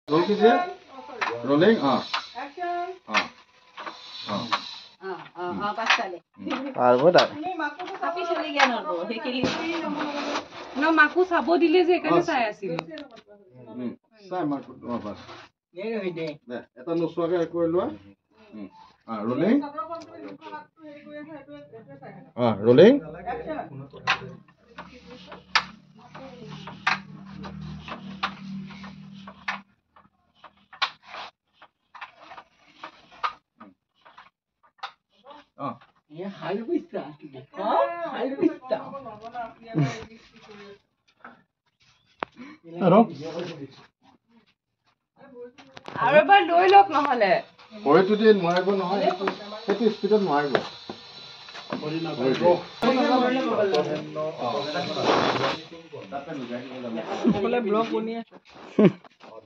role कीजिए rolling মাকো চাব দিলে যে এখানে চাই আছিল এটা নোচোৱাকে কৰি লোৱা रोलिंग रोलिंग আৰু এবাৰ লৈ লওক নহলে ভৰিটো দিয়ে নোৱাৰিব নহয় সেইটো স্পীডত নোৱাৰিব ব্লগ বনি আছে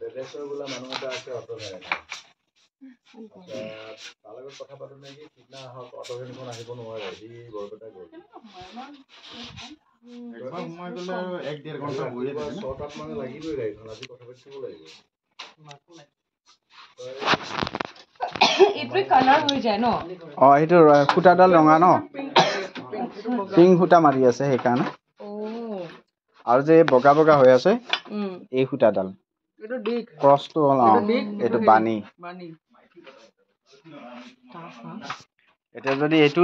দেৱেশ্বৰ বোলা মানুহ এটা আছে অট'ভেন তাৰ লগত কথা পাতো নে কি সিদিনা আহক অট'ভেনখন আহিব নোৱাৰে সি বৰপেটা গ'ল একবাৰ সোমাই গ'লে আৰু 1-1.5 ঘণ্টা বহিয়ে থাকে 6-7 মানে লাগিবই গাড়ীখন আজি কথা পাতিব লাগিব এইটো কালাৰ হৈ যায় ন এইটো ফুটাডাল ৰঙা ন পিংক ফুটা মাৰি আছে সেইকাৰণে আৰু যে বগা বগা হৈ আছে এই ফুটাডাল এইটো ডিক ক্ৰছটো হ'ল এইটো বানি এতিয়া যদি এইটো